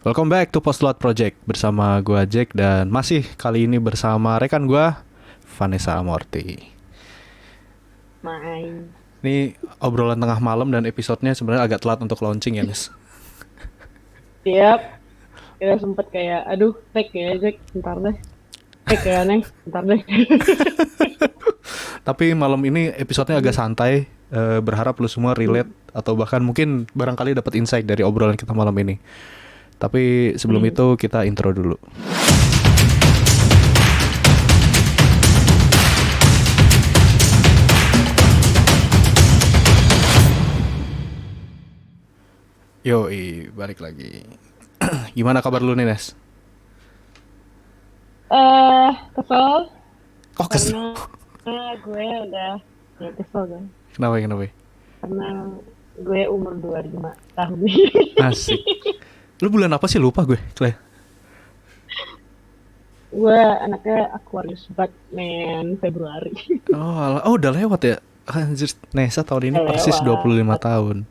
Welcome back to Postload Project bersama gua Jack dan masih kali ini bersama rekan gua Vanessa Amorti. Main. Ini obrolan tengah malam dan episodenya sebenarnya agak telat untuk launching ya, Nis. Siap. Kita sempet kayak, aduh, tag ya, Jack. Bentar deh. Tag ya, Neng. Bentar deh. Tapi malam ini episodenya agak santai. Berharap lu semua relate atau bahkan mungkin barangkali dapat insight dari obrolan kita malam ini. Tapi sebelum itu kita intro dulu. Yoi, balik lagi. Gimana kabar lu nih, Nes? Kesel. Oh, kesel. Karena gue udah, ya kesel kan. Kenapa? Karena gue umur 25 tahun. Asik. Lu bulan apa sih, lupa gue, Clay? Gue anaknya Aquarius Batman Februari. Oh, udah lewat ya. Anjir, Nesa tahun ini Udah persis lewat. 25 tahun.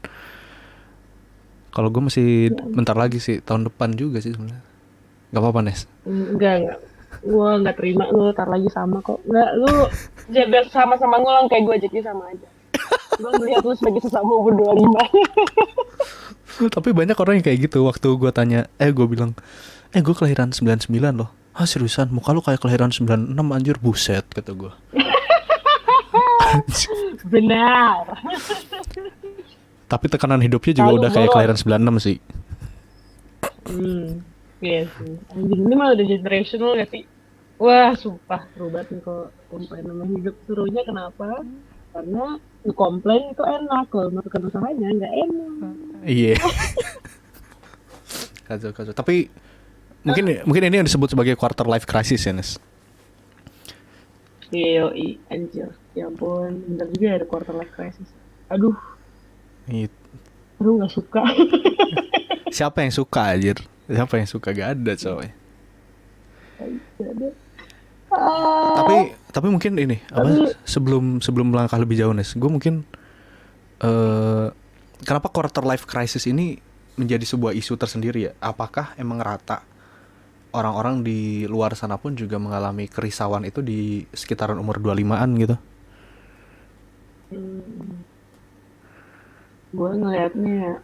Kalau gue masih bentar lagi sih, tahun depan juga sih sebenarnya. Gak apa-apa, Nes. Enggak. Gue nggak terima lu tar lagi sama kok. Enggak, lu jaga sama-sama ngulang kayak gue jadi sama aja. Gue melihat lu sebagai sesama umur 25. Tapi banyak orang yang kayak gitu. Waktu gue tanya, gue bilang, gue kelahiran 99 loh. Ah, seriusan, muka lu kayak kelahiran 96, anjir, buset, kata gue. Benar. Tapi tekanan hidupnya juga Lalu udah kayak boros. kelahiran 96 sih. Iya sih. Anjing ini mah udah generational gak sih? Wah, sumpah seru banget nih kalau komplain sama hidup. Serunya kenapa? Karena komplain itu enak, kalau melakukan usahanya nggak enak. Iya. Kacau. Tapi mungkin ini yang disebut sebagai quarter life crisis ya, Nes. Yoi, anjir. Ya ampun, bener juga ada quarter life crisis. Aduh, nggak suka. Siapa yang suka, anjir? Siapa yang suka? Gak ada, coy. Tapi mungkin ini sebelum melangkah lebih jauh, Nes, gue mungkin kenapa quarter life crisis ini menjadi sebuah isu tersendiri ya? Apakah emang rata orang-orang di luar sana pun juga mengalami kerisauan itu di sekitaran umur 25-an gitu? Gue ngelihatnya,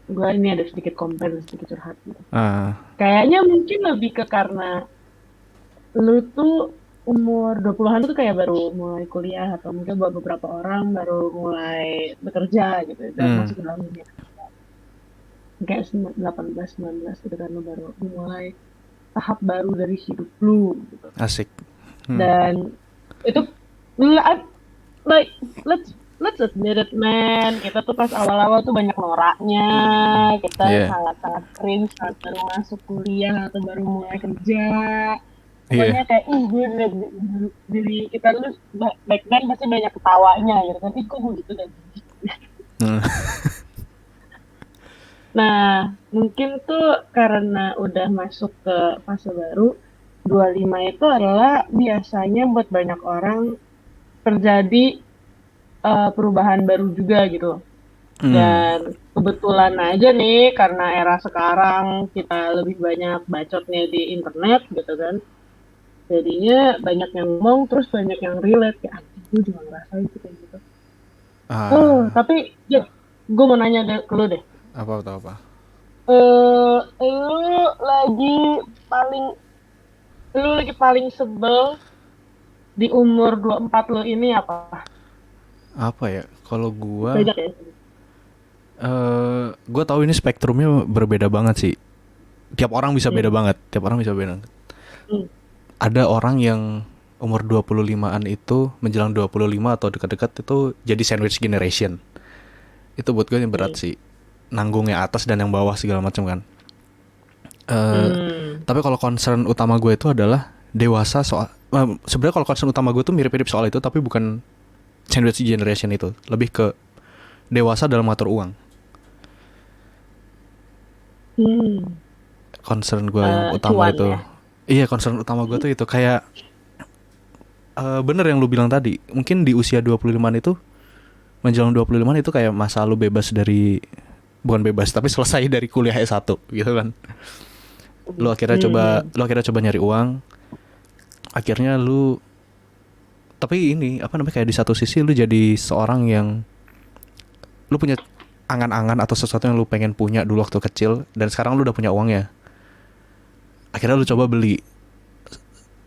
gue ini ada sedikit komplain, sedikit curhat gitu. Kayaknya mungkin lebih ke karena lu tuh umur 20-an tuh kayak baru mulai kuliah atau mungkin buat beberapa orang baru mulai bekerja gitu dan masuk ke dalam dunia kayak 18, 19 gitu kan, lu baru mulai tahap baru dari hidup lu gitu. Asik. Dan itu like let's admit it, man, kita tuh pas awal-awal tuh banyak noraknya, kita sangat-sangat cringe saat baru masuk kuliah atau baru mulai kerja. Pokoknya kayak gue diri kita dulu back then pasti banyak ketawanya gitu kan, kok gue gitu dan Nah, mungkin tuh karena udah masuk ke fase baru, 25 itu adalah biasanya buat banyak orang terjadi perubahan baru juga gitu. Dan kebetulan aja nih, karena era sekarang kita lebih banyak bacotnya di internet gitu kan. Jadinya banyak yang ngomong, terus banyak yang relate. Kayak, gue juga ngerasain kayak gitu. Tapi ya, gue mau nanya ke lu deh. Apa? Lu lagi paling sebel di umur 24 lu ini apa? Apa ya? Kalau gua Banyak ya? gue tahu ini spektrumnya berbeda banget sih. Tiap orang bisa beda banget. Ada orang yang umur 25-an itu menjelang 25 atau dekat-dekat itu jadi sandwich generation. Itu buat gue yang berat sih. Nanggung yang atas dan yang bawah segala macam kan. Tapi kalau concern utama gue itu adalah dewasa soal. Sebenarnya kalau concern utama gue tuh mirip-mirip soal itu, tapi bukan sandwich generation itu. Lebih ke dewasa dalam ngatur uang. Concern gue yang utama itu. Ya? Iya, concern utama gue tuh itu kayak bener yang lu bilang tadi. Mungkin di usia 25-an itu, menjelang 25-an itu kayak masa lu bebas dari bukan bebas, tapi selesai dari kuliah S1 gitu kan. Lu akhirnya coba nyari uang. Akhirnya lu, tapi ini apa namanya, kayak di satu sisi lu jadi seorang yang lu punya angan-angan atau sesuatu yang lu pengen punya dulu waktu kecil, dan sekarang lu udah punya uangnya. Akhirnya lu coba beli,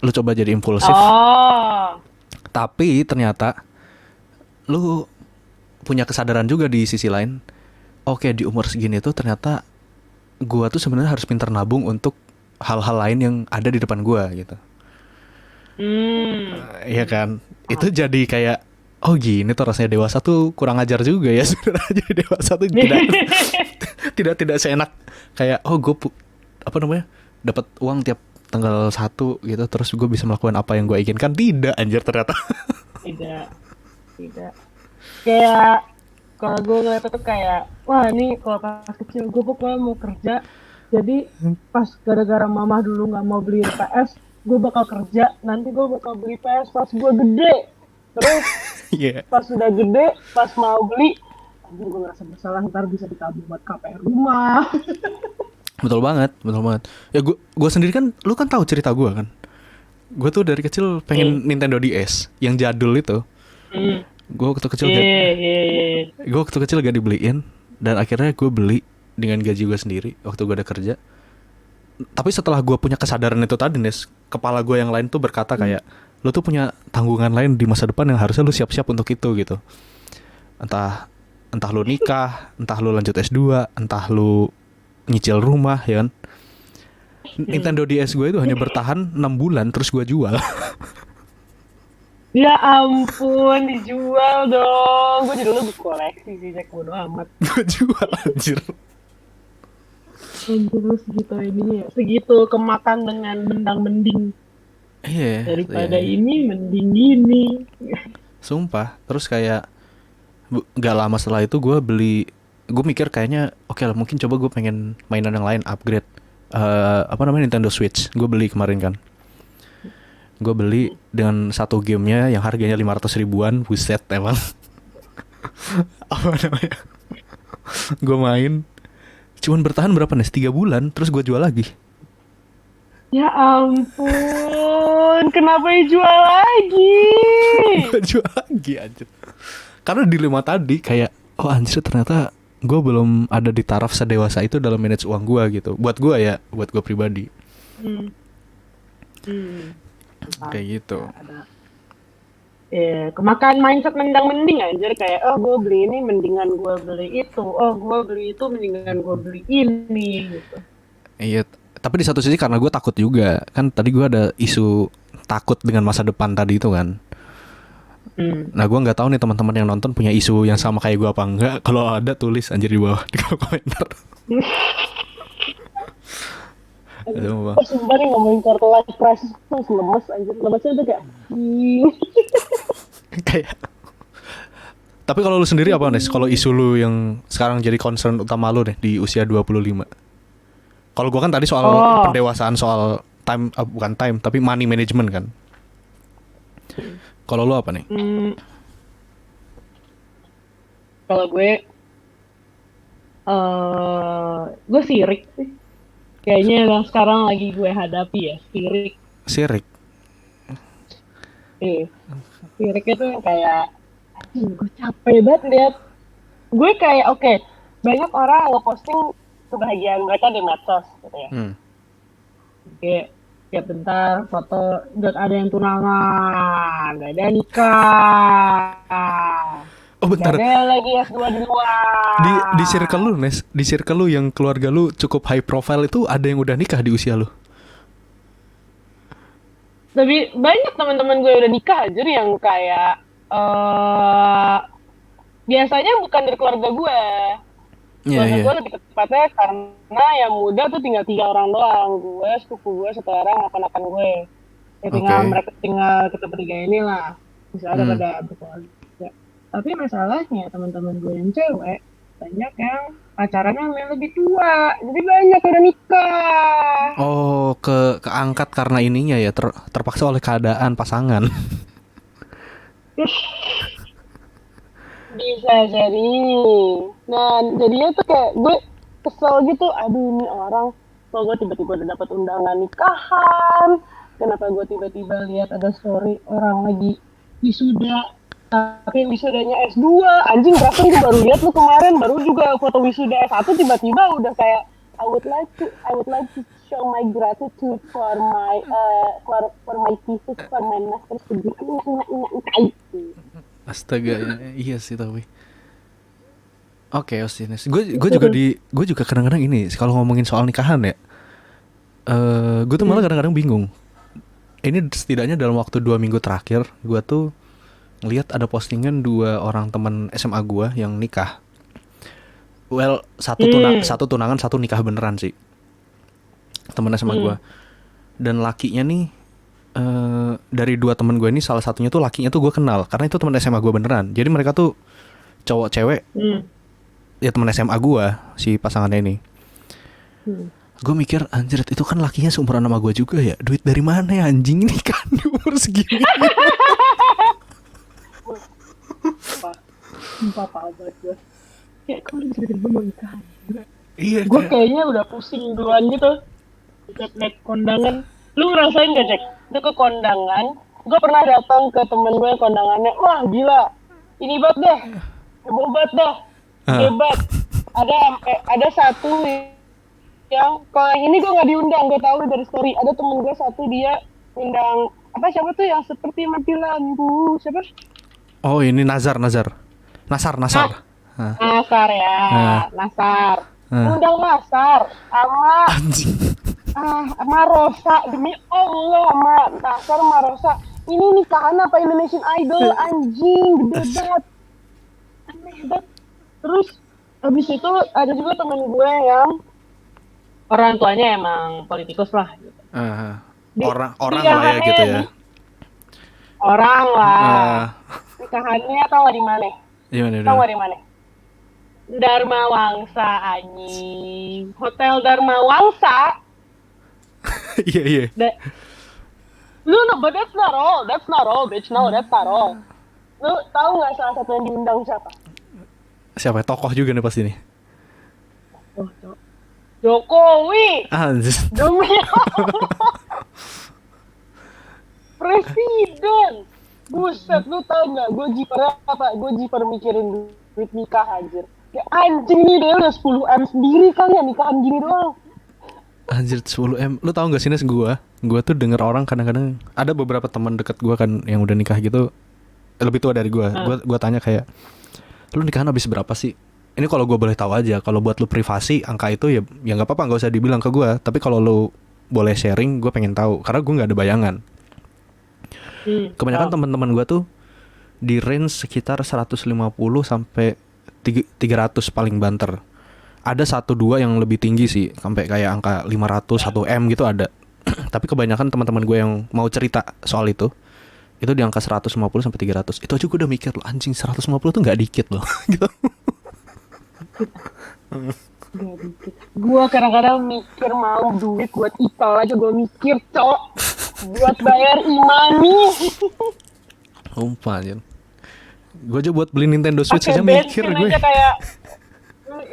lu coba jadi impulsif. Oh. Tapi ternyata lu punya kesadaran juga di sisi lain. Oke, di umur segini tuh ternyata gua tuh sebenarnya harus pintar nabung untuk hal-hal lain yang ada di depan gua gitu. Iya kan? Itu jadi kayak, oh gini tuh rasanya dewasa tuh kurang ajar juga ya sebenarnya. Jadi dewasa tuh tidak seenak kayak, oh gue apa namanya, dapat uang tiap tanggal 1 gitu, terus gue bisa melakukan apa yang gue inginkan. Tidak, anjir ternyata. Tidak, tidak. Kayak kalau gue ngeliat itu kayak, wah ini kalau pas kecil gue pokoknya mau kerja. Jadi pas gara-gara mama dulu nggak mau beli PS, gue bakal kerja. Nanti gue bakal beli PS pas gue gede. Terus Iya. pas sudah gede, pas mau beli, anjir gue ngerasa bersalah, ntar bisa ditabung buat KPR rumah. Betul banget, betul banget. Ya gue sendiri kan, lu kan tahu cerita gue kan. Gue tuh dari kecil pengen Nintendo DS yang jadul itu. Gue waktu kecil gak dibeliin, dan akhirnya gue beli dengan gaji gue sendiri waktu gue ada kerja. Tapi setelah gue punya kesadaran itu tadi, Nes, kepala gue yang lain tuh berkata kayak, lu tuh punya tanggungan lain di masa depan yang harusnya lu siap-siap untuk itu gitu. Entah lu nikah, entah lu lanjut S2, entah lu nyicil rumah, ya kan. Nintendo DS gue itu hanya bertahan 6 bulan terus gue jual. Ya ampun, dijual dong. Gue jadi dulu koleksi sih, cek bodo amat. Gue jual, anjir. Anjir lu segitu ini ya, segitu kemakan dengan mendang-mending. Iya. Daripada ini mending gini. Sumpah. Terus kayak gak lama setelah itu gue mikir kayaknya oke lah, mungkin coba gue pengen mainan yang lain, upgrade. Apa namanya, Nintendo Switch. Gue beli kemarin kan. Gue beli dengan satu gamenya yang harganya 500 ribuan. Buset emang. Apa namanya, gue main cuman bertahan berapa nih, 3 bulan terus gue jual lagi. Ya ampun, kenapa dijual lagi? Gue jual lagi aja. Karena dilema tadi kayak, oh anjir ternyata gue belum ada di taraf sedewasa itu dalam manage uang gue gitu. Buat gue ya, buat gue pribadi. Kayak gitu. Kemakan mindset mendang-mending anjir, kayak oh gue beli ini mendingan gue beli itu, oh gue beli itu mendingan gue beli ini gitu. Iya, tapi di satu sisi karena gue takut juga. Kan tadi gue ada isu takut dengan masa depan tadi itu kan. Nah gue nggak tahu nih teman-teman yang nonton punya isu yang sama kayak gue apa enggak. Kalau ada tulis anjir di bawah di kolom komentar. Oh sumpah nih ngomongin quarter life crisis tuh lemes anjir. Lemesnya tuh kayak kayak. Tapi kalau lu sendiri apa nih? Kalau isu lu yang sekarang jadi concern utama lu nih di usia 25. Kalau gua kan tadi soal pendewasaan, soal time, bukan time, tapi money management kan. Kalau lu apa nih? Kalau gue sirik sih. Kayaknya yang sekarang lagi gue hadapi ya, sirik. Sirik? Sirik itu kayak, gue capek banget lihat. Gue kayak, oke, banyak orang ngeposting kebahagiaan mereka di medsos gitu ya. Kayak bentar foto, gak ada yang tunangan, gak ada yang nikah. Oh bentar. Gak ada lagi S2 di luar. Di circle lu, Nes, di circle lu yang keluarga lu cukup high profile itu ada yang udah nikah di usia lu? Tapi banyak teman-teman gue udah nikah aja yang kayak biasanya bukan dari keluarga gue. Keluarga gue lebih tepatnya karena yang muda tuh tinggal 3 orang doang. Gue, sepupu gue 1 orang, anak-anak gue. Ya tinggal kita bertiga inilah. Bisa ada pada berkeluarga. Tapi masalahnya teman-teman gue yang cewek banyak yang pacarannya yang lebih tua, jadi banyak udah nikah. Oh, keangkat karena ininya ya, terpaksa oleh keadaan pasangan. Bisa jadi. Nah, jadinya tuh kayak gue kesel gitu. Aduh, ini orang kok gue tiba-tiba udah dapat undangan nikahan. Kenapa gue tiba-tiba lihat ada story orang lagi wisuda, tapi wisudanya S2. Anjing, perasaan gue baru lihat lu kemarin, baru juga foto wisuda S1 tiba-tiba udah kayak I would like to show my gratitude for my for my thesis for my master's degree. Astaga, iya sih tapi. Oke, Osinus. Gue juga kadang-kadang ini kalau ngomongin soal nikahan ya. Gue tuh malah kadang-kadang bingung. Ini setidaknya dalam waktu 2 minggu terakhir, gue tuh ngeliat ada postingan 2 orang teman SMA gue yang nikah. Well, satu tunangan, satu nikah beneran sih. Temen SMA gue. Dan lakinya nih, dari 2 temen gue ini salah satunya tuh lakinya tuh gue kenal karena itu teman SMA gue beneran. Jadi mereka tuh cowok cewek. Ya teman SMA gue si pasangannya ini. Gue mikir anjir itu kan lakinya seumuran sama gue juga ya. Duit dari mana ya anjing ini kan di umur segini. Sumpah banget gue. Kayak kok lu bisa tiba-tiba mau nikahan? Iya. Gue kayaknya udah pusing duluan gitu. Lihat kondangan. Lu ngerasain gak, Jack? Itu ke kondangan. Gue pernah datang ke temen gue yang kondangannya. Wah gila. Ini banget deh. Heboh banget dah. Hebat. Ada satu yang kalau yang ini gue nggak diundang, gue tahu dari story. Ada temen gue satu dia undang siapa tuh yang seperti mati lampu siapa? Oh ini Nasar. Nasar ya. Nasar. Undang Nasar sama Rosa, demi Allah, sama Nasar sama Rosa. Ini nikahan apa Indonesian Idol, anjing, gede banget. Aneh banget. Terus habis itu ada juga temen gue yang orang tuanya emang politikus lah gitu. Orang lah ya gitu ya. Orang lah. Nikahannya tau gak di mana? Tau gak di mana? Dharma Wangsa, anjing. Hotel Dharma Wangsa. Iya. No, but that's not all, bitch. No, that's not all. Lu tahu nggak salah satu yang diundang siapa? Siapa? Tokoh juga nih pasti nih. Jokowi. Demi Presiden. Buset, lu tau nggak? Gue jiper mikirin duit nikah anjir. Ya anjing nih dia udah 10M sendiri kali ya nikahan gini doang. Anjir 10M. Lu tau gak sih Nes gue tuh denger orang kadang-kadang ada beberapa teman dekat gue kan yang udah nikah gitu lebih tua dari gue. Gue tanya kayak lu nikahan habis berapa sih? Ini kalau gue boleh tahu aja. Kalau buat lu privasi angka itu ya nggak apa-apa, nggak usah dibilang ke gue. Tapi kalau lu boleh sharing, gue pengen tahu karena gue nggak ada bayangan. Kebanyakan teman-teman gue tuh di range sekitar 150 sampai 300 paling banter. Ada 1-2 yang lebih tinggi sih, sampai kayak angka 500, 1M gitu ada. Tapi kebanyakan teman-teman gue yang mau cerita soal itu di angka 150 sampai 300. Itu aja gue udah mikir loh, anjing 150 tuh nggak dikit loh. Gitu. Gak dikit. Gue kadang-kadang mikir mau duit buat ipal aja gue mikir, cok. Buat bayar imani. Sumpah aja. Gue aja buat beli Nintendo Switch aja mikir gue. Aja kayak,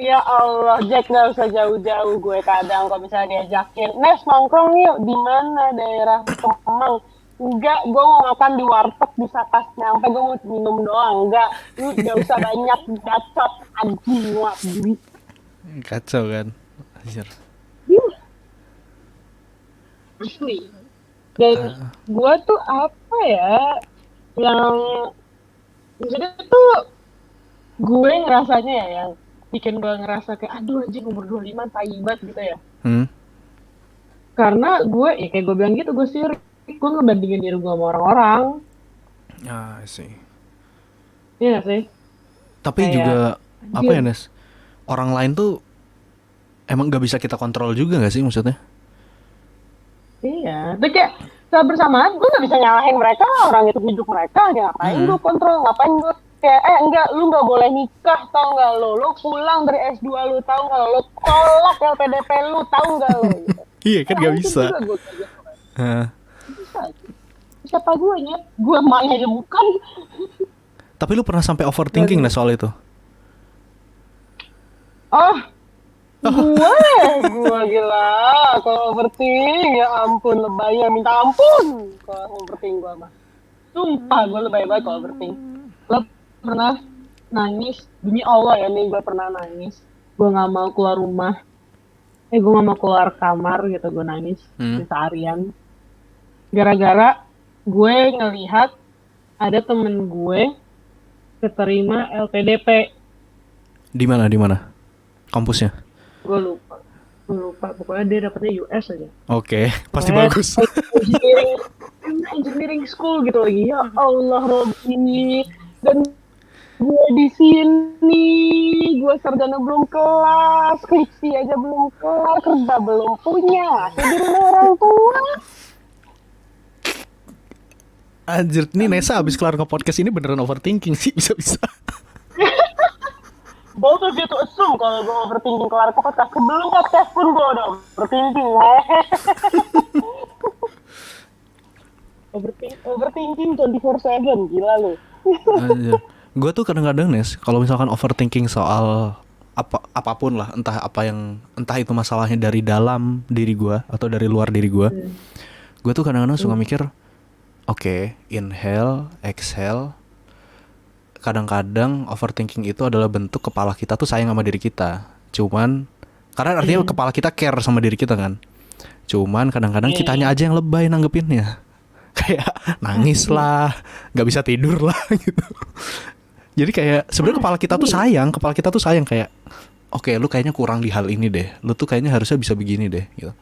ya Allah, Jack nggak usah jauh-jauh. Gue kadang kalau misalnya diajakin, Nes nongkrong yuk di mana daerah Kemang. Enggak, gue mau makan di warteg di Sakas nyampe, gue mau minum doang. Enggak, lu gak usah banyak bacot anjing muat duit. Kacau kan, anjir. Asli. Dan gue tuh apa ya yang jadi tuh gue ngerasanya ya yang bikin gue ngerasa kayak aduh anjing umur 25 tai banget gitu ya. Karena gue ya kayak gue bilang gitu, gue sirik. Gue ngebandingin diri gue sama orang-orang. Sih. Iya sih. Tapi kayak, juga apa ya Nes? Orang lain tuh emang gak bisa kita kontrol juga gak sih maksudnya? Iya. Tapi kayak saat bersamaan gue gak bisa nyalahin mereka, orang itu hidup mereka. Ngapain gue kontrol? Ngapain gue kayak enggak, lu gak boleh nikah, tau gak lo? Lu pulang dari S2 lu, tau gak lo? Lu tolak LPDP lu, tau gak lo? Gitu. Iya kan gak bisa. Siapa gue nyet? Gue emaknya aja bukan. Tapi lu pernah sampai overthinking nggak soal itu? Oh, gue gila. Kalau overthink, ya ampun, lebay ya, minta ampun. Kalau overthink gue mah. Sumpah, gue lebay banget kalau overthink. Lo pernah nangis? Demi Allah ya, nih gue pernah nangis. Gue gak mau keluar rumah. Gue gak mau keluar kamar gitu, gue nangis seharian. Gara-gara gue ngelihat ada temen gue keterima LPDP. Di mana? Kampusnya? Gue lupa. Pokoknya dia dapetnya US aja. Oke, pasti bagus. Engineering school gitu lagi. Ya Allah, Robi. Dan gue di sini, gue sarjana belum kelas, skripsi aja belum kelar, kerja belum punya, jadi orang tua. Anjir, nih Nesa abis kelar nge-podcast ini beneran overthinking sih, bisa-bisa. Both of you to assume kalau gue overthinking kelar podcast, sebelum podcast pun gue udah overthinking. Overthinking 24/7, gila lu. Anjir. Gue tuh kadang-kadang Nes, kalau misalkan overthinking soal apapun lah, entah itu masalahnya dari dalam diri gue atau dari luar diri gue, gue tuh kadang-kadang suka mikir, oke, inhale, exhale. Kadang-kadang overthinking itu adalah bentuk kepala kita tuh sayang sama diri kita. Cuman karena artinya kepala kita care sama diri kita kan. Cuman kadang-kadang kitanya aja yang lebay nanggepinnya. Kayak nangis lah, nggak bisa tidur lah gitu. Jadi kayak sebenarnya kepala kita tuh sayang kayak, oke, lu kayaknya kurang di hal ini deh. Lu tuh kayaknya harusnya bisa begini deh gitu.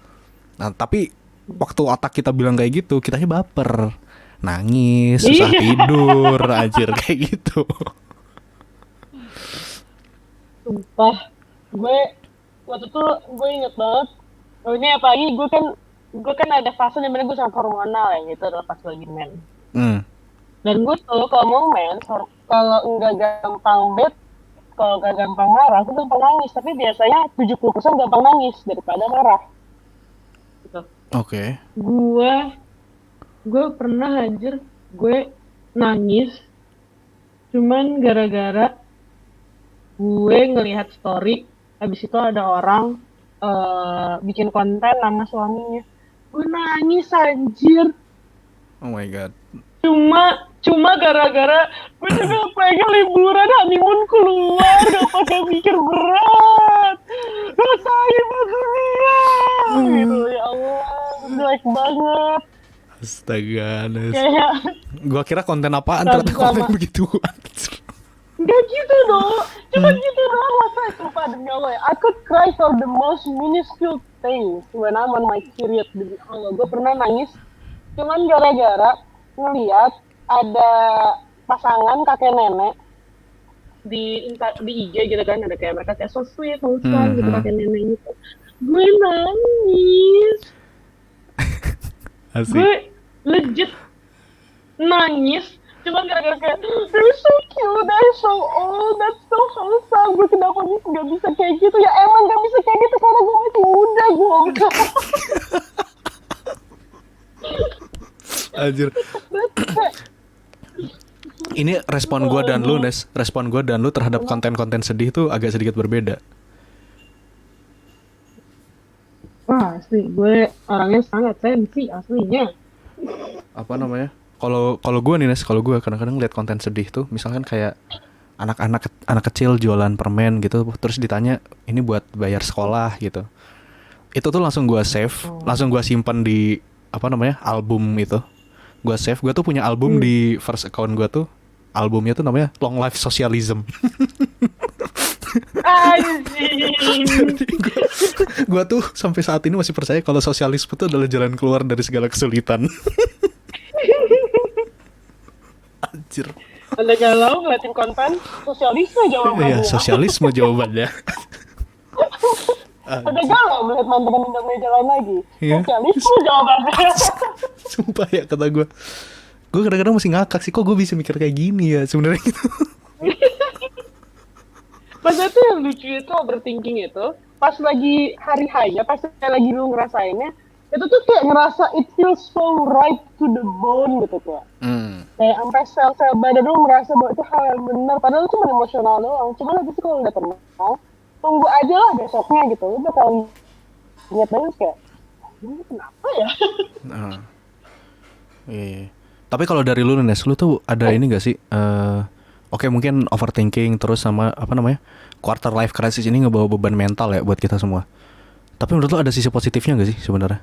Nah, tapi waktu otak kita bilang kayak gitu, kitanya baper. Nangis, susah tidur, anjir kayak gitu. Sumpah, gue waktu itu gue inget banget. Oh, ini apalagi gue kan ada fase dimana gue sangat hormonal ya, gitu adalah pas lagi men. Dan gue tuh kalau mau men, kalau enggak gampang kalau enggak gampang marah, gue gampang nangis. Tapi biasanya 70% gampang nangis daripada marah. Gitu. Oke. Gue pernah gue nangis cuman gara-gara gue ngelihat story, habis itu ada orang bikin konten sama suaminya, gue nangis anjir. Oh my god. Cuma gara-gara gue juga pengen liburan honeymoon keluar, gak pakai mikir berat, rasain dunia gitu. Ya Allah, jelek banget. Astaga, Kayak gua kira konten apaan, ternyata konten begituan. Gak gitu dong, cuma gitu doang masa. Sumpah demi Allah ya, I could cry for the most minuscule things when I'm on my period. Demi Allah, gue pernah nangis cuman gara-gara ngeliat ada pasangan kakek nenek di IG gitu kan, ada kayak mereka kayak so sweet, wholesome gitu, kakek nenek gitu. Gue nangis. Asik. Gue legit nangis cuma gara-gara kayak they're so cute, they're so old, that's so wholesome. Gue kenapa gak bisa kayak gitu ya? Emang gak bisa kayak gitu karena gue masih muda, gue Anjir. Ini respon gue dan lu, Nes. Respon gue dan lu terhadap konten-konten sedih tuh agak sedikit berbeda. Wah, asli gue orangnya sangat sensi aslinya. Apa namanya? Kalau gue nih, Nes, kalau gue kadang-kadang lihat konten sedih tuh, misalkan kayak anak kecil jualan permen gitu, terus ditanya ini buat bayar sekolah gitu. Itu tuh langsung gue save, langsung gue simpan di apa namanya? Album itu. Gue save, gue tuh punya album di first account gue tuh. Albumnya tuh namanya Long Life Socialism. Gue tuh sampai saat ini masih percaya kalau sosialisme itu adalah jalan keluar dari segala kesulitan. Anjir. Anda galau ngeliatin konten sosialisme jawabannya. Iya, sosialisme jawabannya. Anda galau melihat mantan udah jalan lagi. Iya. Sosialisme jawabannya. Sumpah ya, kata gue. Gue kadang-kadang masih ngakak sih, kok gue bisa mikir kayak gini ya sebenarnya gitu. Maksudnya tuh yang lucu itu overthinking itu pas lagi hari hanya, pas lagi lu ngerasainnya, itu tuh kayak ngerasa it feels so right to the bone gitu kayak. Kayak sampai sel-sel badan lu merasa bahwa itu hal yang benar, padahal cuma emosional doang. Cuma habis itu kalau udah tenang, tunggu aja lah besoknya gitu. Lu bakal ingat banget kayak, ini kenapa ya? Nah, iya. Tapi kalau dari lu Nes, lu tuh ada ini gak sih? Oke, mungkin overthinking terus sama apa namanya? Quarter life crisis ini ngebawa beban mental ya buat kita semua. Tapi menurut lu ada sisi positifnya gak sih sebenarnya?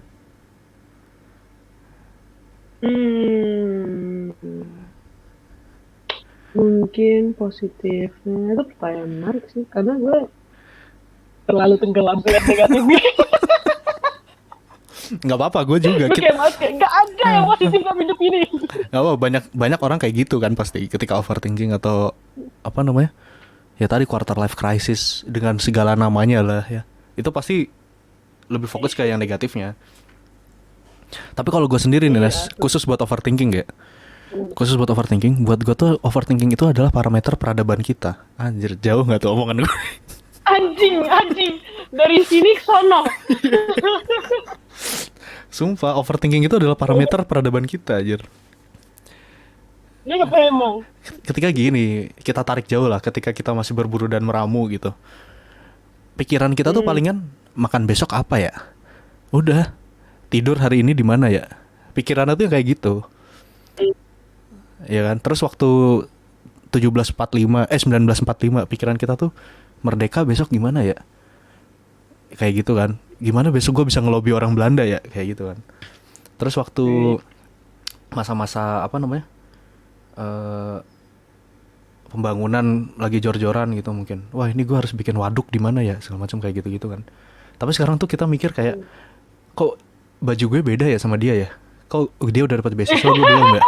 Mungkin positifnya itu pertanyaan menarik sih, karena gue terlalu tenggelam dengan negatifnya. Nggak apa-apa, gue juga. Gue kayak mas kayak nggak ada yang positif dalam hidup ini. Nggak apa, banyak orang kayak gitu kan pasti ketika overthinking atau apa namanya? Ya tadi quarter life crisis dengan segala namanya lah ya. Itu pasti lebih fokus ke yang negatifnya. Tapi kalau gue sendiri nih Nes, khusus buat overthinking ya. Khusus buat overthinking, buat gue tuh overthinking itu adalah parameter peradaban kita. Anjir, jauh nggak tuh omongan gue? Anjing, dari sini ke sono. Sumpah, overthinking itu adalah parameter peradaban kita, anjir. Ini apa emang? Ketika gini, kita tarik jauh lah, ketika kita masih berburu dan meramu gitu. Pikiran kita tuh palingan makan besok apa ya? Udah, tidur hari ini di mana ya? Pikirannya tuh kayak gitu. Ya kan? Terus waktu 1945, pikiran kita tuh merdeka besok gimana ya? Kayak gitu kan. Gimana besok gue bisa ngelobi orang Belanda ya? Kayak gitu kan. Terus waktu masa-masa apa namanya? Pembangunan lagi jor-joran gitu mungkin. Wah, ini gue harus bikin waduk di mana ya? Segala macam kayak gitu-gitu kan. Tapi sekarang tuh kita mikir kayak kok baju gue beda ya sama dia ya? Kok dia udah dapat beasiswa gue belum ya?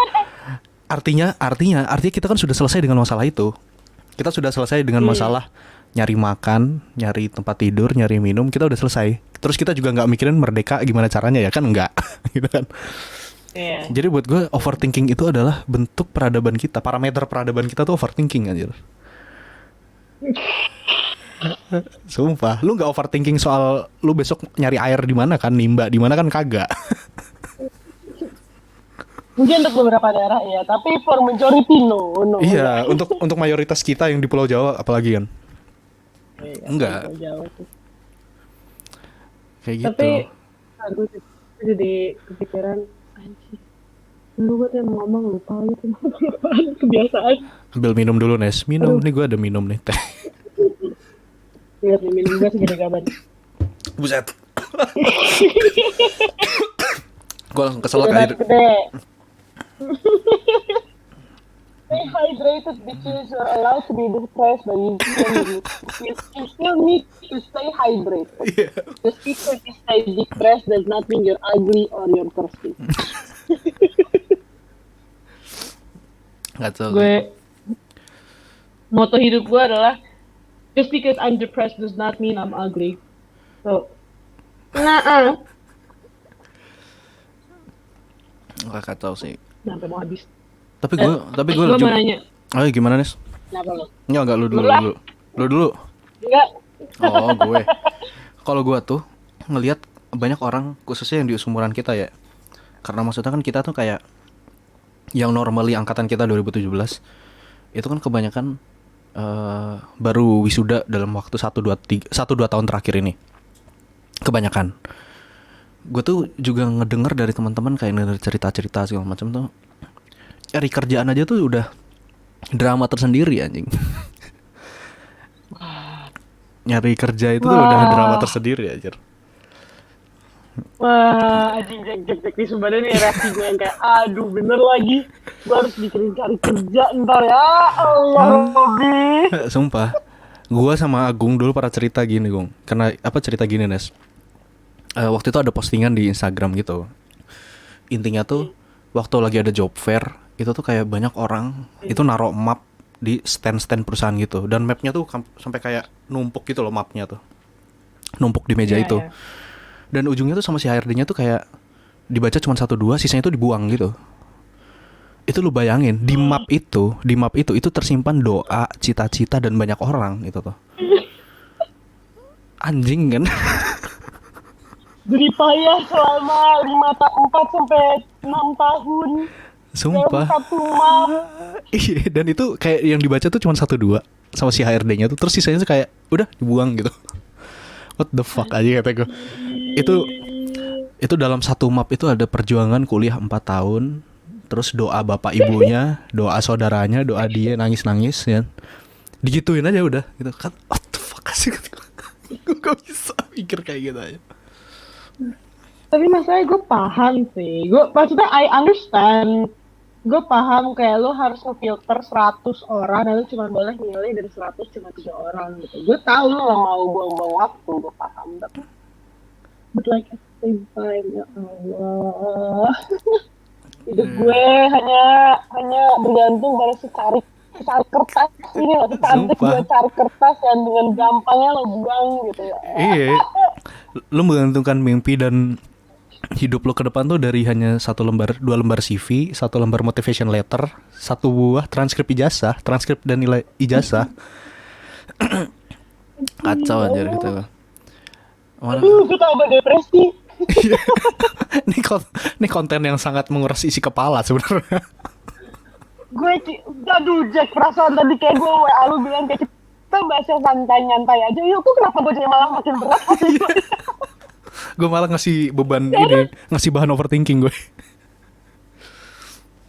Artinya kita kan sudah selesai dengan masalah itu. Kita sudah selesai dengan masalah nyari makan, nyari tempat tidur, nyari minum, kita udah selesai. Terus kita juga nggak mikirin merdeka gimana caranya ya kan enggak, gitu kan. Yeah. Jadi buat gue overthinking itu adalah bentuk peradaban kita, parameter peradaban kita tuh overthinking anjir. Sumpah, lu nggak overthinking soal lu besok nyari air di mana kan, nimba di mana kan kagak. Mungkin untuk beberapa daerah ya, tapi for majority no. Iya, untuk mayoritas kita yang di Pulau Jawa apalagi kan. Enggak. Kayak gitu. Tapi aku jadi kepikiran anjir. Lu buat yang ngomong lupa gitu. Kebiasaan. Ambil minum dulu Nes. Minum, nih gue ada minum nih teh. Lihat nih minum gue segede kaban. Buset. Gue langsung keselak air. Stay hydrated because you're allowed to be depressed, but you still need to stay hydrated. Yeah. Just because you stay depressed does not mean you're ugly or you're thirsty. Gak tau. Moto hidup gue adalah just because I'm depressed does not mean I'm ugly. So, Gak tau sih. Sampai mau habis. Tapi gue mau nanya. Oh, gimana Nes? Kenapa lo? Enggak lu dulu. Enggak. Oh, gue. Kalau gue tuh ngelihat banyak orang khususnya yang di umuran kita ya. Karena maksudnya kan kita tuh kayak yang normally angkatan kita 2017 itu kan kebanyakan baru wisuda dalam waktu 1-2 tahun terakhir ini. Kebanyakan. Gue tuh juga ngedenger dari teman-teman kayak cerita-cerita segala macam tuh. Cari kerjaan aja tuh udah drama tersendiri anjing. Nyari kerja itu tuh udah drama tersendiri anjir. Wah, anjing cek di Sumbadan nih reaksi gue yang kayak aduh bener lagi. Gue harus mikirin cari kerja ntar ya. Allah Robi. Sumpah. Gue sama Agung dulu pernah cerita gini, Gung. Karena apa cerita gini, Nes? Waktu itu ada postingan di Instagram gitu. Intinya tuh waktu lagi ada job fair, itu tuh kayak banyak orang itu naruh map di stand perusahaan gitu. Dan mapnya tuh sampai kayak numpuk gitu loh mapnya tuh. Numpuk di meja itu. Dan ujungnya tuh sama si HRD-nya tuh kayak dibaca cuma 1-2, sisanya tuh dibuang gitu. Itu lu bayangin, di map itu tersimpan doa, cita-cita dan banyak orang itu tuh. Anjing kan? Jadi payah selama 4 sampai 6 tahun. Sumpah. satu map. Iya, dan itu kayak yang dibaca tuh cuma 1-2 sama si HRD-nya tuh, terus sisanya tuh kayak udah dibuang gitu. What the fuck aja kata gue. Itu itu dalam satu map itu ada perjuangan kuliah 4 tahun, terus doa bapak ibunya, doa saudaranya, doa dia nangis-nangis ya. Digituin aja udah gitu kan. What the fuck sih. Gue gak bisa mikir kayak gitu aja. Tapi masalahnya gue paham sih. Gue maksudnya I understand. Gue paham kayak lo harus ngefilter 100 orang dan lo cuma boleh milih dari 100 cuma 3 orang gitu. Gue tahu lo gak mau buang-buang waktu, gue paham. But like at the same time, ya Allah. Hidup gue hanya bergantung pada secari kertas ini loh, secantik Sumpah. gue cari kertas yang dengan gampangnya lo buang gitu ya. Iya. Lu menggantungkan mimpi dan hidup lo ke depan tuh dari hanya 1 lembar 2 lembar CV, 1 lembar motivation letter, 1 buah transkrip ijazah, transkrip dan nilai ijazah. Kacau anjir gitu. Mana? Gue tambah depresi. Ini konten yang sangat menguras isi kepala sebenarnya. Aduh Jack, perasaan tadi kayak gue WA lu bilang kayak kita bahas yang santai-nyantai aja. Yuk, kok kenapa gue jadi malah makin berat? Gue malah ngasih beban ini, ngasih bahan overthinking gue.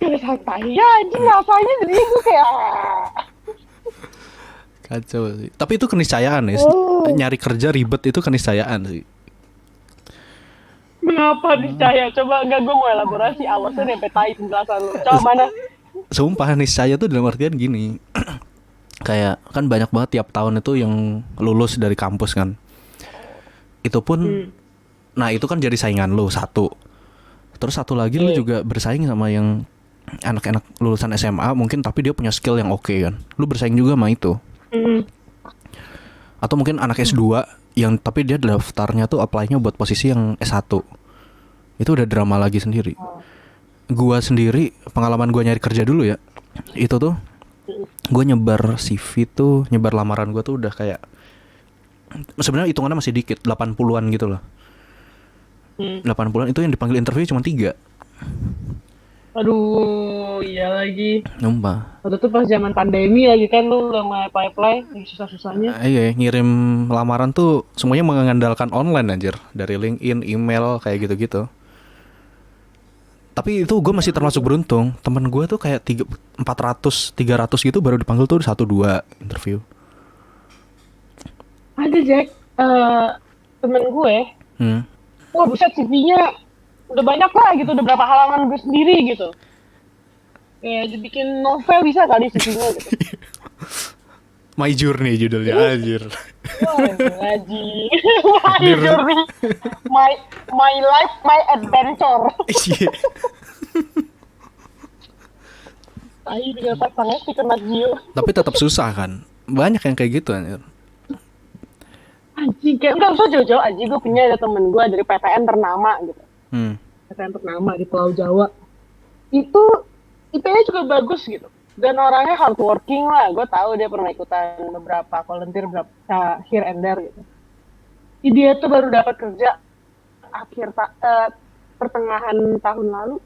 Kayak santai ya, anjing rasanya jadi gue kayak Kacau sih. Tapi itu keniscayaan ya. Nyari kerja ribet itu keniscayaan sih. mengapa niscaya? Coba enggak, gue mau elaborasi alasan sampai tai penjelasan lu. Coba mana? Sumpah niscaya tuh dalam artian gini. Kayak kan banyak banget tiap tahun itu yang lulus dari kampus kan. Itu pun nah itu kan jadi saingan lu satu. Terus satu lagi lu juga bersaing sama yang anak-anak lulusan SMA mungkin tapi dia punya skill yang oke kan. Lu bersaing juga sama itu. Atau mungkin anak S2 yang tapi dia daftarnya tuh apply-nya buat posisi yang S1. Itu udah drama lagi sendiri. Gua sendiri, pengalaman gua nyari kerja dulu ya. Itu tuh gua nyebar CV tuh, nyebar lamaran gua tuh udah kayak sebenarnya hitungannya masih dikit, 80-an gitu loh. 80-an itu yang dipanggil interview cuma 3. Aduh, iya lagi. Sumpah. Waktu itu pas zaman pandemi lagi kan lu udah mau apply lagi susah-susahnya. Iya, ngirim lamaran tuh semuanya mengandalkan online anjir, dari LinkedIn, email kayak gitu-gitu. Tapi itu gue masih termasuk beruntung. Temen gue tuh kayak 400, 300 gitu baru dipanggil tuh 1-2 interview. Ada Jack, temen gue, wah buset CV-nya udah banyak lah gitu, udah berapa halaman gue sendiri gitu. Kayak dibikin novel bisa kali CV-nya gitu. My Journey judulnya anjir. Wah, ngaji. My journey. My life, my adventure. Iya. Ayo dengan pasangnya stiker Nat Geo. Tapi tetap susah kan. Banyak yang kayak gitu anjir. Anjing, kayak enggak usah jauh-jauh aja. Gue punya ada temen gue dari PTN ternama gitu. PTN ternama di Pulau Jawa. Itu IP-nya juga bagus gitu. Dan orangnya hardworking lah. Gue tahu dia pernah ikutan beberapa volunteer, beberapa here and there gitu. Dia tuh baru dapat kerja pertengahan tahun lalu.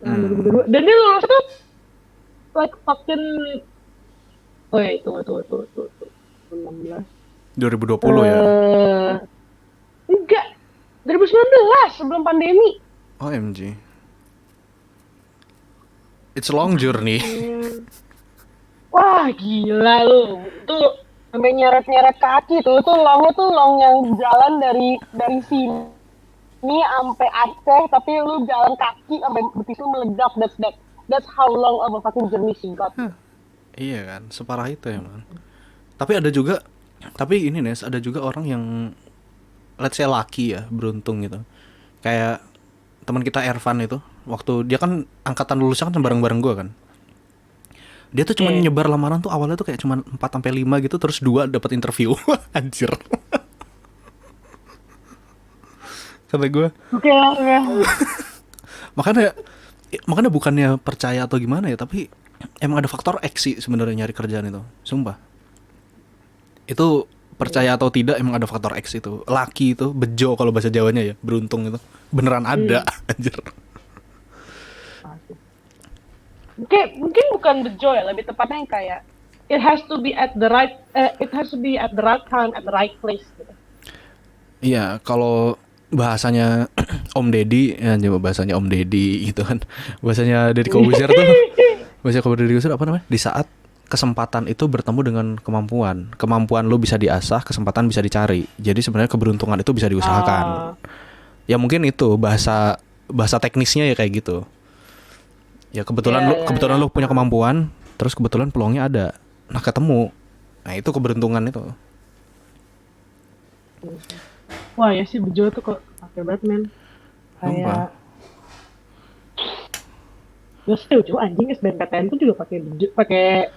Tahun 2022. Dan dia lulus tuh like fucking tunggu 16 2020 ya. Enggak, 2019 sebelum pandemi. OMG. It's a long journey. Wah gila lu, tuh sampai nyeret kaki tuh longnya tuh long yang jalan dari sini sampai Aceh, tapi lu jalan kaki sampai betis lu meledak. That's how long of a fucking journey singkat. Iya kan, separah itu ya man. Tapi ada juga, tapi ini Nes, ada juga orang yang let's say lucky ya, beruntung gitu. Kayak teman kita Ervan itu, waktu dia kan angkatan lulusnya kan bareng-bareng gue kan. Dia tuh cuma nyebar lamaran tuh awalnya tuh kayak cuma 4-5 gitu, terus 2 dapat interview. Anjir. Kata gue. Oke. Makanya bukannya percaya atau gimana ya, tapi emang ada faktor X sih sebenarnya nyari kerjaan itu. Sumpah. Itu percaya atau tidak emang ada faktor X itu. Lucky itu, bejo kalau bahasa Jawanya ya, beruntung itu. Beneran ada, anjir. mungkin bukan the joy, lebih tepatnya yang kayak it has to be at the right time at the right place gitu. Iya, kalau bahasanya Om Deddy, ya coba bahasanya Om Deddy gitu kan. Bahasanya Deddy Kobuzer tuh, bahasa Deddy Kobuzer apa namanya? Di saat kesempatan itu bertemu dengan kemampuan. Kemampuan lo bisa diasah, kesempatan bisa dicari. Jadi sebenarnya keberuntungan itu bisa diusahakan. Ya mungkin itu bahasa bahasa teknisnya ya kayak gitu. Ya kebetulan lo punya kemampuan, terus kebetulan peluangnya ada. Nah, ketemu. Nah, itu keberuntungan itu. Wah ya sih Bejo tuh kok pakai Batman Sumpah. kayak gue setuju anjing SBMPTN tuh juga pakai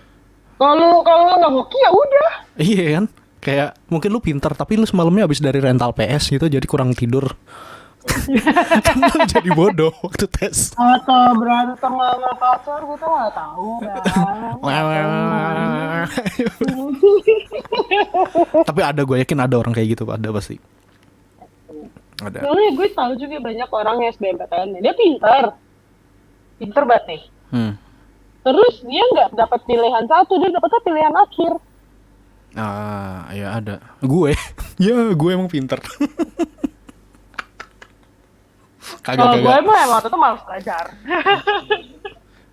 kalau nggak hoki ya udah. Iya kan? Kayak mungkin lu pintar tapi lu semalamnya habis dari rental PS gitu jadi kurang tidur. Kan lu jadi bodoh waktu tes. Atau berantem sama pacar gue tuh nggak tahu kan. Tapi ada, gue yakin ada orang kayak gitu, ada pasti. Ada. Soalnya gue tahu juga banyak orang yang SBMPTN dia pintar banget nih. Terus dia nggak dapat pilihan satu, dia dapetnya pilihan akhir. Ah, ya ada. Gue, ya gue emang pintar. Kalau gue emang waktu itu malas belajar.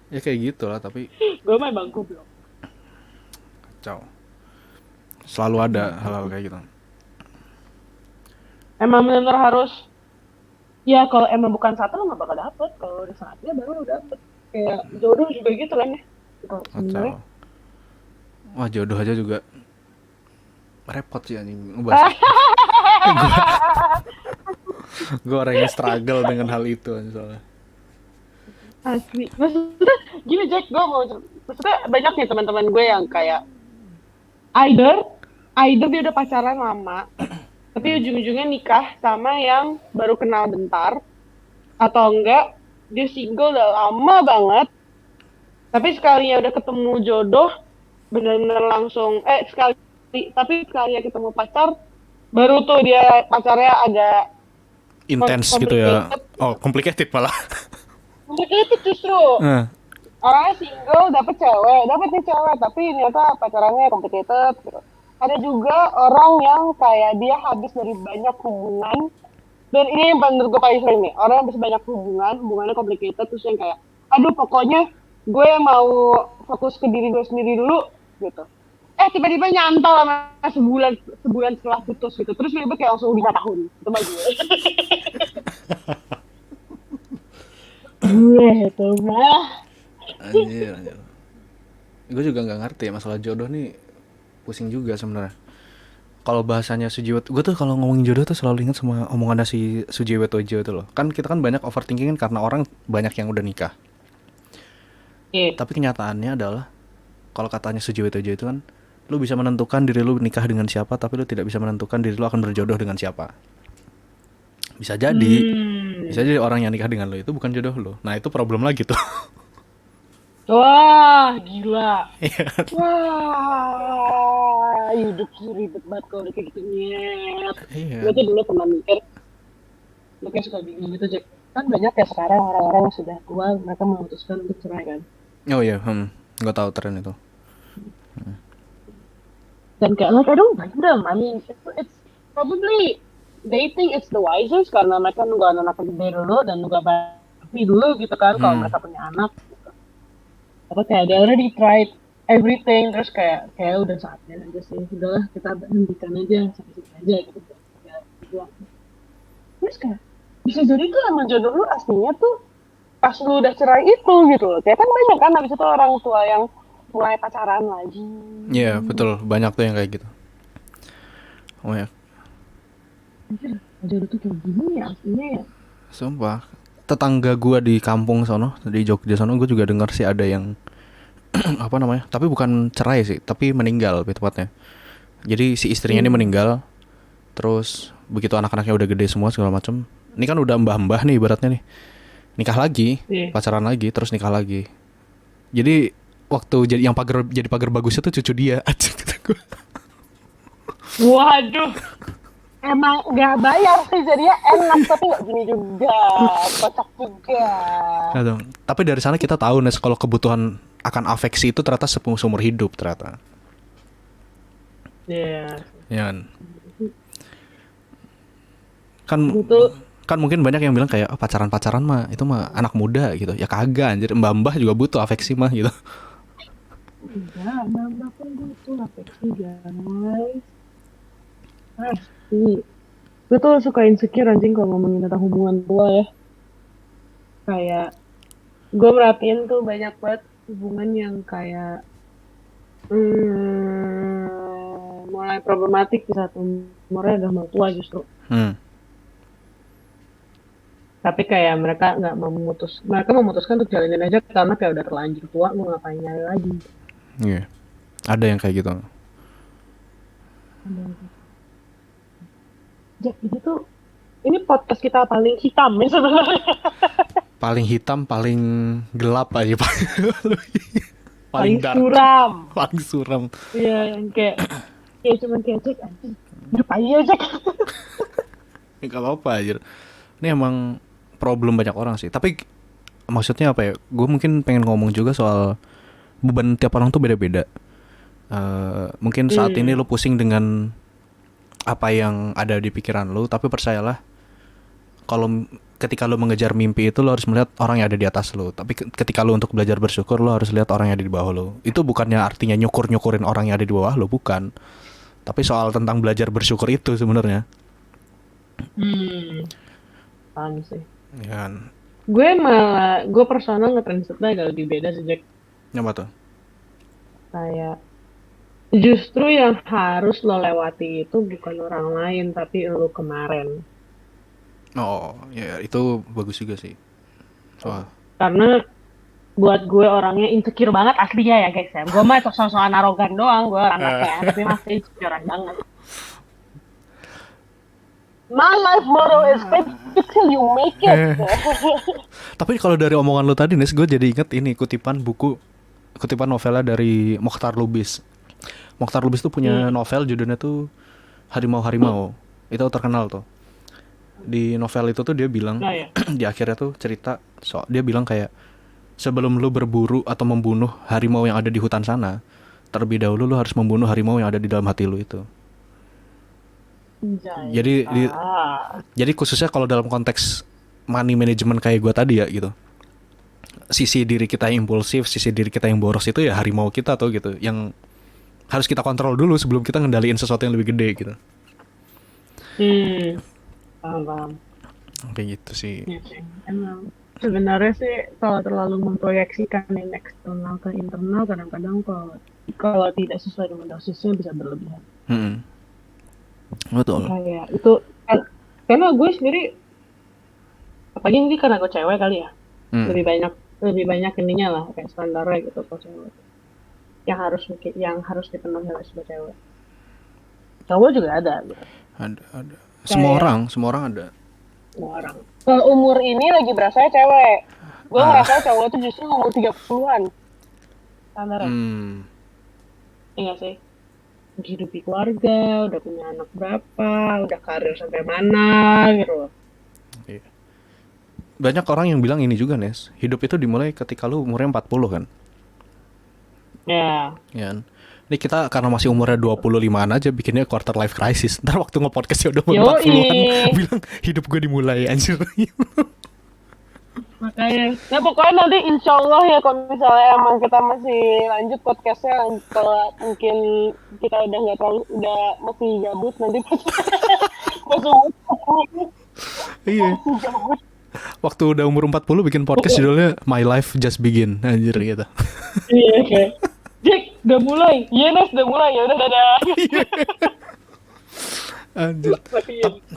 Ya kayak gitu lah, tapi gue memang goblok. kacau. Selalu ada hal-hal kayak gitu. Emang benar harus, ya kalau emang bukan satu lo nggak bakal dapet, kalau udah saatnya baru lo dapet. Kayak jodoh juga gitu kan ya. Kacau. Wah, jodoh aja juga repot sih anjing ngebahas. Gue orang yang struggle dengan hal itu soalnya. Asli. Maksudnya gini Jack, maksudnya banyak nih teman-teman gue yang kayak either dia udah pacaran lama, tapi ujung-ujungnya nikah sama yang baru kenal bentar, atau enggak dia single udah lama banget, tapi sekalinya udah ketemu jodoh, benar-benar langsung sekalinya ketemu pacar, baru tuh dia pacarnya agak intens gitu ya. Oh, complicated malah. Complicated justru. Orangnya single, dapet nih cewek, tapi ternyata pacarannya complicated gitu. Ada juga orang yang kayak dia habis dari banyak hubungan, dan ini yang menurut gue paling sering nih, orang habis banyak hubungannya complicated, terus yang kayak, aduh pokoknya gue mau fokus ke diri gue sendiri dulu gitu. Tiba-tiba nyantol sama sebulan setelah putus gitu, terus tiba-tiba kayak langsung 5 tahun, itu mah gue. Gue itu mah. Anjir. Gue juga nggak ngerti ya masalah jodoh nih, pusing juga sebenarnya. Kalau bahasanya Sujiwo, gue tuh kalau ngomongin jodoh tuh selalu ingat sama omongannya si Sujiwo Tojo itu loh. Kan kita kan banyak overthinking karena orang banyak yang udah nikah. Tapi kenyataannya adalah kalau katanya Sujiwo Tojo itu kan, lu bisa menentukan diri lu nikah dengan siapa, tapi lu tidak bisa menentukan diri lu akan berjodoh dengan siapa. Bisa jadi orang yang nikah dengan lu itu bukan jodoh lu. Nah itu problem lagi tuh. Wah, gila. Wah, hidup sih ribet banget kalau udah kayak gitu nyet. Gue tuh dulu pernah mikir, gue kayak suka bingung gitu, Jack. Kan banyak ya sekarang orang-orang yang sudah tua, mereka memutuskan untuk cerai kan. Oh iya, gue tahu tren itu. Dan kayak, like, I don't blame them. I mean, it's probably they think it's the wisest karena mereka nunggu anak gede dulu dan nunggu baby dulu gitu kan, kalau mereka punya anak. Apa kayak they already tried everything, terus kayak udah saatnya aja sih, udahlah kita hentikan aja sampai situ aja gitu. Terus kayak bisa jadi tuh emang jodoh lu aslinya tuh pas lu udah cerai itu gitu loh. Kayak kan banyak kan abis itu orang tua yang mulai pacaran lagi. Iya betul, banyak tuh yang kayak gitu. Oh ya. Jodoh tuh kayak gini ya aslinya ya. Sumpah, tetangga gue di kampung sono, di Jogja sono, gue juga dengar sih ada yang apa namanya, tapi bukan cerai sih, tapi meninggal lebih tepatnya. Jadi si istrinya ini meninggal, terus begitu anak-anaknya udah gede semua segala macam, ini kan udah mbah-mbah nih ibaratnya nih, nikah lagi, pacaran lagi, terus nikah lagi. Jadi waktu jadi pagar bagus itu cucu dia. Waduh. emang nggak bayar sih jadinya enak tapi nggak gini juga, kocak juga. Gitu. Tapi dari sana kita tahu Nes kalau kebutuhan akan afeksi itu ternyata seumur hidup ternyata. Iya. Ya kan Itu kan mungkin banyak yang bilang kayak oh, pacaran mah itu mah anak muda gitu. Ya kagak anjir, mbah-mbah juga butuh afeksi mah gitu. enggak, nambah pun butuh afeksi guys. Pasti. Gue tuh suka insecure anjing kalau ngomongin tentang hubungan tua ya. Kayak gue merhatiin tuh banyak banget hubungan yang kayak mulai problematik di saat umurnya udah mau tua justru. Hmm. Tapi kayak mereka memutuskan untuk jalanin aja karena kayak udah terlanjur tua, mau ngapain nyari lagi. Iya. Ada yang kayak gitu. Jack, ini podcast kita paling hitam ya sebenarnya. Paling hitam, paling gelap aja Paling dark. suram. Paling suram. Iya, yang kayak cuman kayak Jack anjing. Hidup aja Jack. Gak apa-apa aja. Ini emang problem banyak orang sih. Tapi maksudnya apa ya? Gue mungkin pengen ngomong juga soal beban tiap orang tuh beda-beda. Mungkin saat ini lo pusing dengan apa yang ada di pikiran lo, tapi percayalah kalau ketika lo mengejar mimpi itu lo harus melihat orang yang ada di atas lo. Tapi ketika lo untuk belajar bersyukur lo harus lihat orang yang ada di bawah lo. Itu bukannya artinya nyukur-nyukurin orang yang ada di bawah lo, bukan. Tapi soal tentang belajar bersyukur itu sebenarnya. Paham sih. Ya. Gue personal ngetransitnya agak lebih beda sih Jack. Apa tuh? Kayak justru yang harus lo lewati itu bukan orang lain tapi lo kemarin. Oh, ya itu bagus juga sih. Soal. Karena buat gue orangnya insecure banget aslinya ya guys ya. Gue mah soal-soal arogan doang, gue orangnya tapi masih insecure banget. My life motto is fake it till you make it. Tapi kalau dari omongan lo tadi Nes, gue jadi inget ini kutipan novelnya dari Mokhtar Lubis. Mokhtar Lubis tuh punya novel judulnya tuh Harimau. Itu terkenal tuh. Di novel itu tuh dia bilang di akhirnya tuh cerita dia bilang kayak sebelum lu berburu atau membunuh harimau yang ada di hutan sana, terlebih dahulu lu harus membunuh harimau yang ada di dalam hati lu itu. Jadi khususnya kalau dalam konteks money management kayak gue tadi ya gitu, sisi diri kita yang impulsif, sisi diri kita yang boros itu ya harimau kita tuh gitu, yang harus kita kontrol dulu sebelum kita ngendaliin sesuatu yang lebih gede gitu. Paham. Kayak gitu sih. Ya, emang sebenarnya sih kalau terlalu memproyeksikan yang eksternal ke internal kadang-kadang kalau tidak sesuai dengan dosisnya bisa berlebihan. Betul. Kayak itu karena gue sendiri apalagi ini karena gue cewek kali ya. Lebih banyak ininya lah kayak standarnya gitu kalau cewek. Yang harus dipenuhi oleh sebuah cewek. Cowok juga ada gitu. Ada. Semua orang ada. Semua orang. Kalau umur ini lagi berasa cewek. Gue ngerasa cowok tuh justru umur 30-an. Standarnya. Iya sih. Menghidupi keluarga, udah punya anak berapa, udah karir sampai mana gitu. Banyak orang yang bilang ini juga Nes, hidup itu dimulai ketika lu umurnya 40 kan. Ya. Ini kita karena masih umurnya 25-an aja bikinnya quarter life crisis. Ntar waktu nge-podcastnya udah 40-an bilang hidup gue dimulai anjir. Makanya, nah pokoknya nanti insya Allah ya kalau misalnya emang kita masih lanjut podcastnya, kalau mungkin kita udah nggak terlalu, udah masih gabut nanti Iya. Waktu udah umur 40 bikin podcast judulnya My Life Just Begin anjir gitu. Iya kayak Jack udah mulai, iya Nes udah mulai, ya udah dadah. Anjir.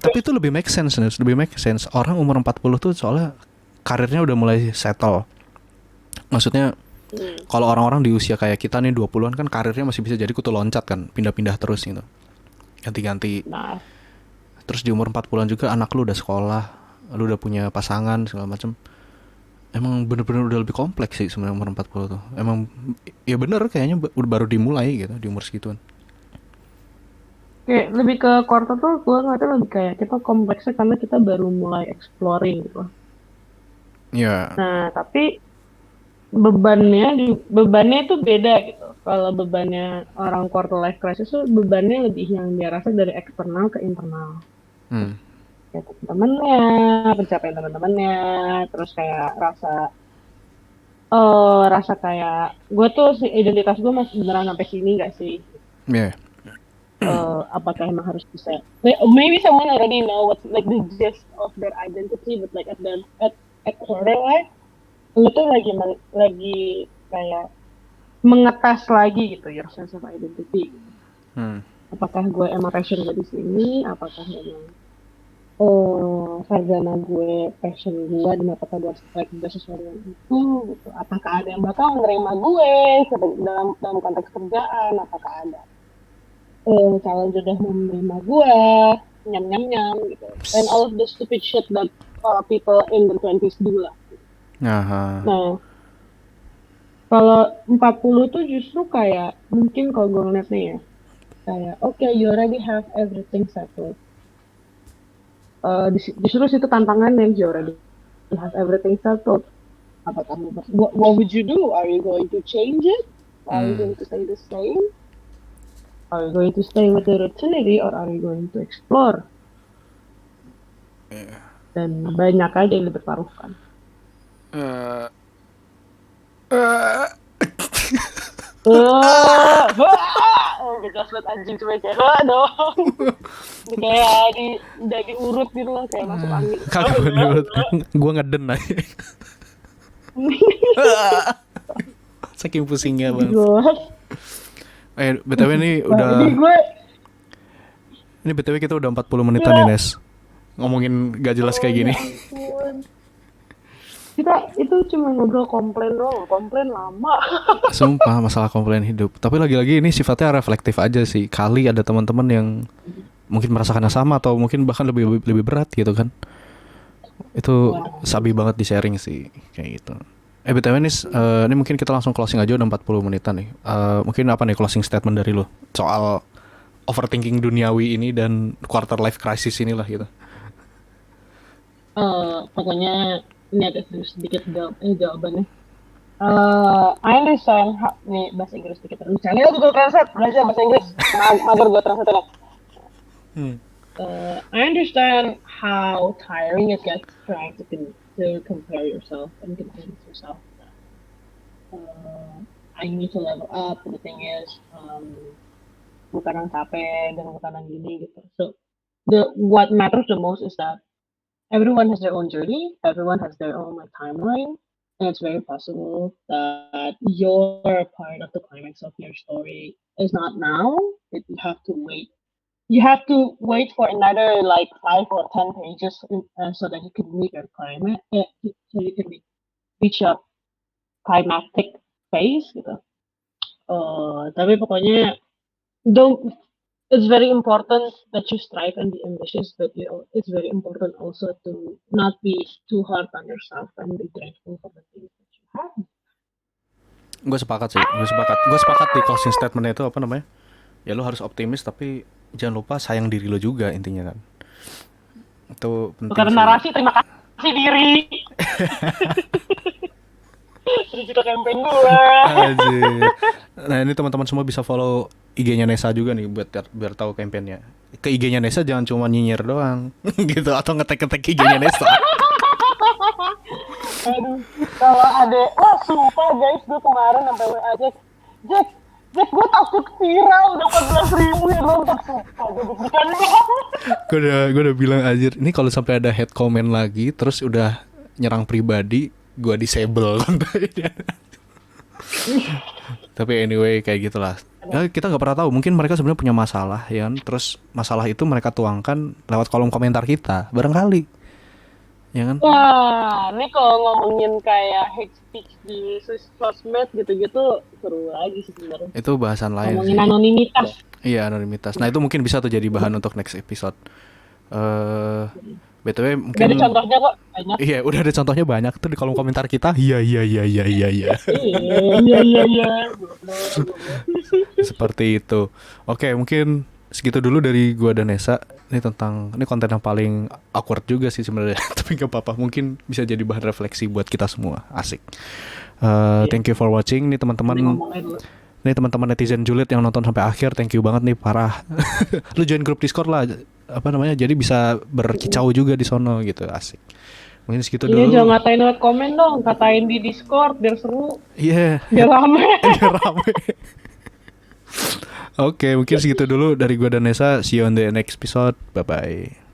Tapi itu lebih make sense Nes, lebih make sense. Orang umur 40 tuh soalnya karirnya udah mulai settle. Maksudnya kalau orang-orang di usia kayak kita nih 20-an kan karirnya masih bisa jadi kutu loncat kan, pindah-pindah terus gitu. Ganti-ganti. Nah. Terus di umur 40-an juga anak lu udah sekolah, lu udah punya pasangan segala macam. Emang bener-bener udah lebih kompleks sih sebenarnya umur 40 tuh. Emang ya bener kayaknya baru dimulai gitu di umur segituan. Kayak lebih ke quarter tuh gue ngeliatnya lebih kayak kita kompleksnya karena kita baru mulai exploring gitu. Ya. Nah, tapi bebannya itu beda gitu. Kalau bebannya orang quarter life crisis tuh bebannya lebih yang dia rasa dari eksternal ke internal. Hmm. Kayak teman-temannya, pencapaian teman-temannya, terus kayak rasa kayak gue tuh identitas gue masih beneran sampai sini gak sih? Ya. Apakah emang harus bisa? Maybe someone already know what's like the gist of their identity, but like at quarter life, lu tuh lagi kayak mengetes lagi gitu your sense of identity. Hmm. Apakah gue emang passion gue di sini? Apakah emang sarjana gue passion gue dan apakah gue like gue sesuai dengan itu gitu. Apakah ada yang bakal menerima gue dalam dalam konteks kerjaan? Apakah ada calon jodoh menerima gue? Nyam nyam nyam gitu. And all of the stupid shit that people in the 20s do lah. Aha. Nah, kalau 40 tuh justru kayak mungkin kalau gue ngeliat nih ya, kayak okay, you already have everything settled. Justru situ tantangannya, you already have everything settled. What would you do? Are you going to change it? Are you Hmm. going to stay the same? Are you going to stay with the routine or are you going to explore? Dan banyak aja yang dipertaruhkan. Eh, Gaslight anjing cuma kayak dong. Kayak udah diurut gitu loh kayak masuk angin. Kagak bener. Gue ngeden aja. Saking pusingnya bang. Jelas. BTW ini Nah, ini udah gue Ini BTW kita udah 40 menitan nih Nes. Ngomongin gak jelas kayak gini. ampun. Kita itu cuma ngobrol komplain doang, komplain lama. Sumpah masalah komplain hidup. Tapi lagi-lagi ini sifatnya reflektif aja sih. Kali ada teman-teman yang mungkin merasakan yang sama atau mungkin bahkan lebih lebih berat gitu kan. Itu sabi banget di sharing sih kayak gitu. BTW Nis, ini mungkin kita langsung closing aja udah 40 menitan nih. Mungkin apa nih closing statement dari lo soal overthinking duniawi ini dan quarter life crisis inilah gitu. Pokoknya ini ada sedikit jawabannya. I understand nih bahasa Inggris sedikit. Misalnya Google Translate belajar bahasa Inggris. Mager gue translate lah. I understand how tiring it gets trying to compare yourself and convince yourself that I need to level up. The thing is, bukan yang capek dan bukan yang gini gitu. So what matters the most is that everyone has their own journey, everyone has their own like timeline, and it's very possible that your part of the climax of your story is not now. You have to wait. You have to wait for another like 5 or 10 pages so that you can meet your climax. So you can reach a climactic phase gitu. Tapi pokoknya don't. It's very important that you strive and be ambitious, but it's very important also to not be too hard on yourself and be grateful for the things that you have. Gue sepakat sih, gue sepakat di closing statementnya itu apa namanya, ya lo harus optimis tapi jangan lupa sayang diri lo juga intinya kan, itu penting. Bukan sih. narasi terima kasih diri. Cerita campaign gue. Nah ini teman-teman semua bisa follow IG-nya Nesa juga nih buat biar tahu kampanyenya. Ke IG-nya Nesa jangan cuma nyinyir doang gitu atau ngetek-ngetek IG-nya Nesa. Aduh, kalau ada, sumpah guys, gue kemarin sampai WA Jack, gue takut viral udah 14.000 yang nonton, sumpah gue deg-degan banget. Gue udah bilang anjir, ini kalau sampai ada head comment lagi terus udah nyerang pribadi, gue disable kontennya. Tapi anyway kayak gitulah. Ya, kita nggak pernah tahu, mungkin mereka sebenarnya punya masalah ya, terus masalah itu mereka tuangkan lewat kolom komentar kita, barangkali. Ya kan? Wah, ini kalau ngomongin kayak hate speech di sosmed gitu-gitu seru lagi sih sebenarnya. Itu bahasan lain. Ngomongin anonimitas. Iya, anonimitas. Nah, itu mungkin bisa tuh jadi bahan untuk next episode. BTW mungkin Udah ada contohnya kok banyak. Iya, udah ada contohnya banyak tuh di kolom komentar kita. Iya. Iya. Seperti itu. Oke, mungkin segitu dulu dari gua dan Nesa. Ini konten yang paling awkward juga sih sebenarnya. Tapi gak apa-apa, mungkin bisa jadi bahan refleksi buat kita semua. Asik. Thank you for watching nih teman-teman. Nih teman-teman netizen julid yang nonton sampai akhir, thank you banget nih, parah. Lu join grup Discord lah, apa namanya? Jadi bisa berkicau juga di sono gitu, asik. Mungkin segitu dulu. Iya, jangan ngatain lewat komen dong, katain di Discord biar seru. Iya. Biar rame. Biar rame. Oke, mungkin segitu dulu dari gua dan Nesa. See you on the next episode. Bye bye.